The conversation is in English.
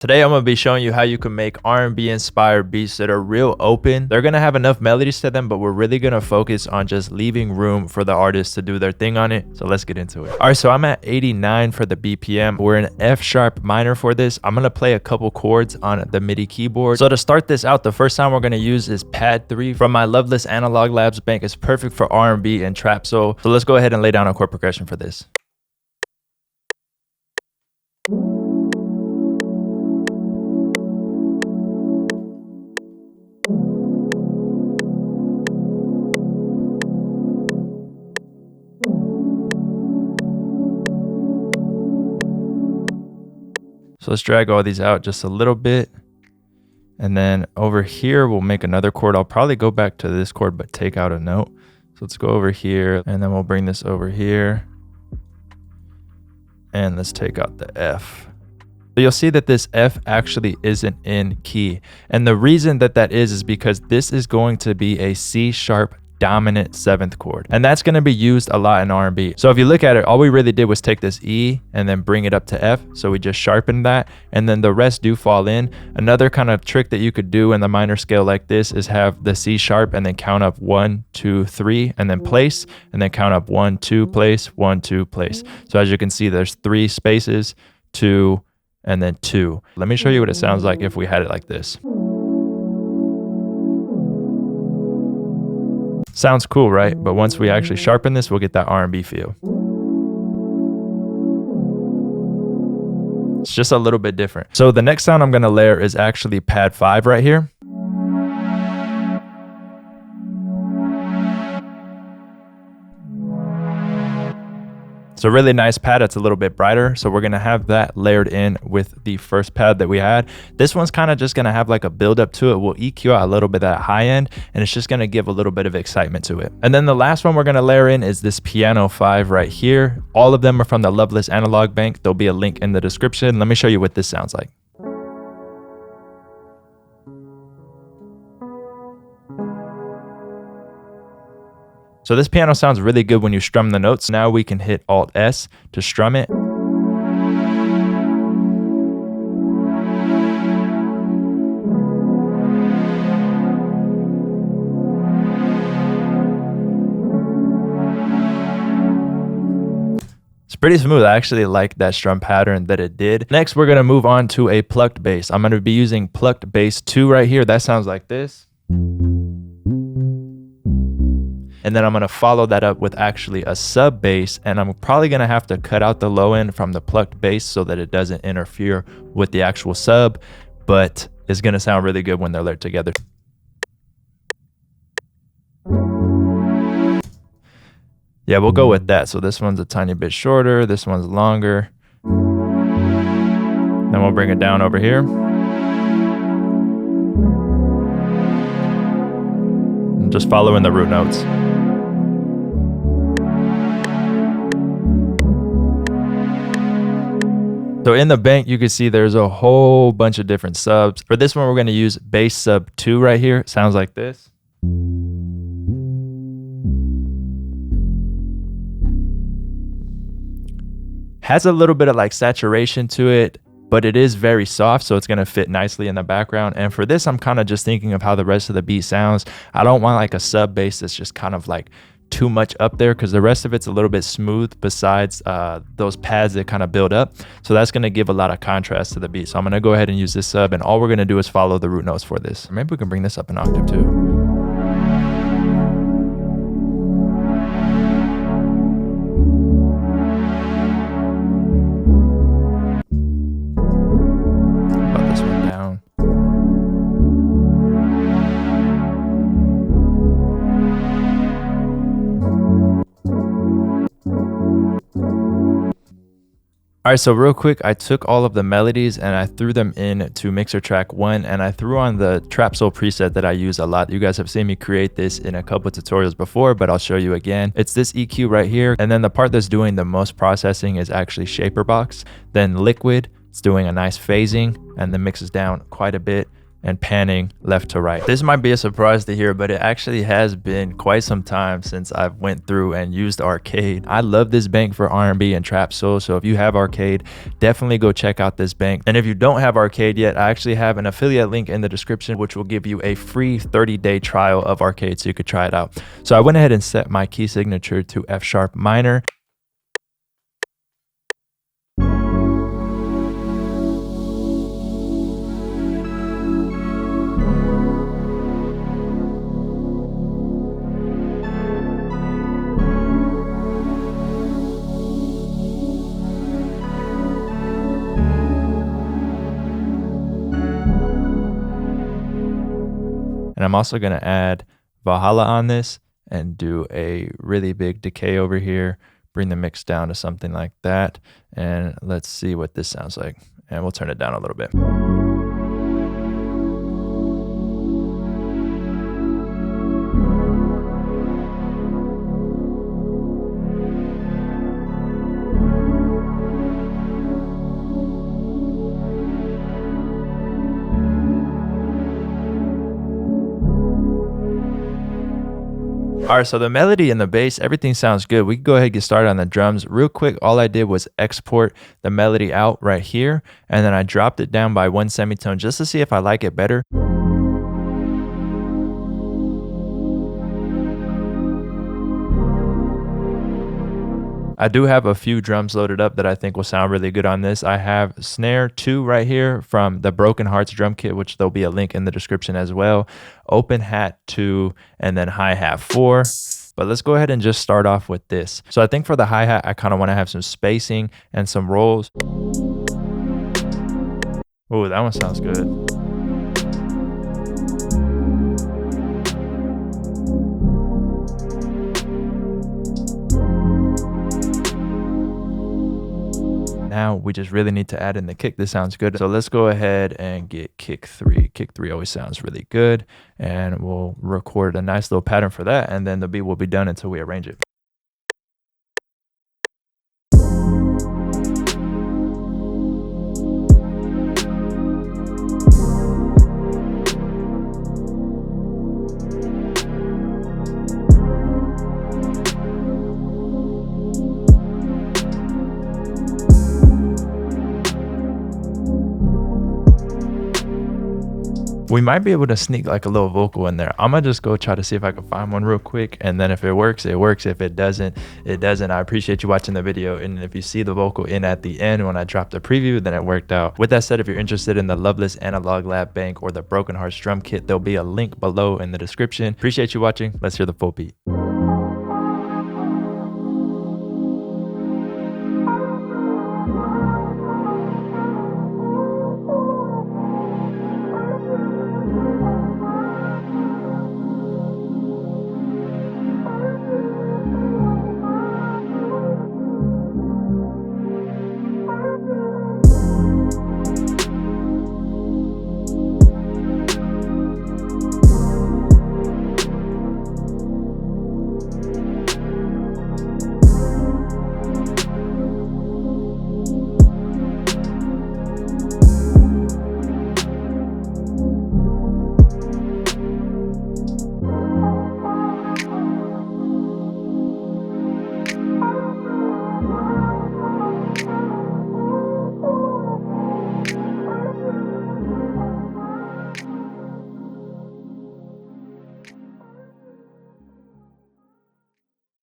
Today, I'm going to be showing you how you can make R&B inspired beats that are real open. They're going to have enough melodies to them, but we're really going to focus on just leaving room for the artist to do their thing on it. So let's get into it. All right, so I'm at 89 for the BPM. We're in F sharp minor for this. I'm going to play a couple chords on the MIDI keyboard. So to start this out, the first sound we're going to use is pad 3 from my Loveless Analog Labs bank. It's perfect for R&B and trap soul. So let's go ahead and lay down a chord progression for this. So let's drag all these out just a little bit. And then over here, we'll make another chord. I'll probably go back to this chord, but take out a note. So let's go over here and then we'll bring this over here. And let's take out the F. So you'll see that this F actually isn't in key. And the reason that that is because this is going to be a C sharp dominant 7th chord, and that's going to be used a lot in R&B. So if you look at it, all we really did was take this E and then bring it up to F. So we just sharpened that, and then the rest do fall in. Another kind of trick that you could do in the minor scale like this is have the C sharp and then count up 1, 2, 3, and then place, and then count up 1, 2, place, 1, 2, place. So as you can see, there's 3 spaces, 2, and then 2. Let me show you what it sounds like if we had it like this. Sounds cool, right? But once we actually sharpen this, we'll get that R&B feel. It's just a little bit different. So the next sound I'm going to layer is actually pad 5 right here. It's a really nice pad. It's a little bit brighter. So we're going to have that layered in with the first pad that we had. This one's kind of just going to have like a build up to it. We'll EQ out a little bit that high end, and it's just going to give a little bit of excitement to it. And then the last one we're going to layer in is this piano 5 right here. All of them are from the Loveless Analog bank. There'll be a link in the description. Let me show you what this sounds like. So this piano sounds really good when you strum the notes. Now we can hit Alt S to strum it. It's pretty smooth. I actually like that strum pattern that it did. Next, we're gonna move on to a plucked bass. I'm gonna be using plucked bass 2 right here. That sounds like this. And then I'm going to follow that up with actually a sub bass, and I'm probably going to have to cut out the low end from the plucked bass so that it doesn't interfere with the actual sub, but it's going to sound really good when they're layered together. Yeah, we'll go with that. So this one's a tiny bit shorter, this one's longer. Then we'll bring it down over here. And just following the root notes. So in the bank, you can see there's a whole bunch of different subs. For this one, we're going to use bass sub 2 right here. It sounds like this. Has a little bit of like saturation to it, but it is very soft, so it's going to fit nicely in the background. And for this, I'm kind of just thinking of how the rest of the beat sounds. I don't want like a sub bass that's just kind of like too much up there, because the rest of it's a little bit smooth besides those pads that kind of build up. So that's going to give a lot of contrast to the beat. So I'm going to go ahead and use this sub, and all we're going to do is follow the root notes for this. Maybe we can bring this up an octave too. All right, so real quick, I took all of the melodies and I threw them into mixer track 1, and I threw on the trap soul preset that I use a lot. You guys have seen me create this in a couple tutorials before, but I'll show you again. It's this EQ right here, and then the part that's doing the most processing is actually Shaper Box. Then Liquid, it's doing a nice phasing and then mixes down quite a bit. and panning left to right. This might be a surprise to hear, but it actually has been quite some time since I've went through and used Arcade. I love this bank for R&B and trap soul, so if you have Arcade, definitely go check out this bank. And if you don't have Arcade yet, I actually have an affiliate link in the description which will give you a free 30-day trial of Arcade so you could try it out. So I went ahead and set my key signature to F sharp minor. And I'm also going to add Valhalla on this and do a really big decay over here, bring the mix down to something like that. And let's see what this sounds like. And we'll turn it down a little bit. All right, so the melody and the bass, everything sounds good. We can go ahead and get started on the drums. Real quick, all I did was export the melody out right here, and then I dropped it down by 1 semitone just to see if I like it better. I do have a few drums loaded up that I think will sound really good on this. I have snare 2 right here from the Broken Hearts drum kit, which there'll be a link in the description as well. Open hat 2, and then hi-hat 4. But let's go ahead and just start off with this. So I think for the hi-hat, I kind of want to have some spacing and some rolls. Oh, that one sounds good. Now we just really need to add in the kick. This sounds good. So let's go ahead and get kick 3. Kick 3 always sounds really good. And we'll record a nice little pattern for that. And then the beat will be done until we arrange it. We might be able to sneak like a little vocal in there. I'm gonna just go try to see if I can find one real quick, and then if it works, it works. If it doesn't, it doesn't. I appreciate you watching the video, and if you see the vocal in at the end when I dropped the preview, then it worked out. With that said, if you're interested in the Loveless Analog Lab Bank or the Broken Hearts drum kit, there'll be a link below in the description. Appreciate you watching. Let's hear the full beat.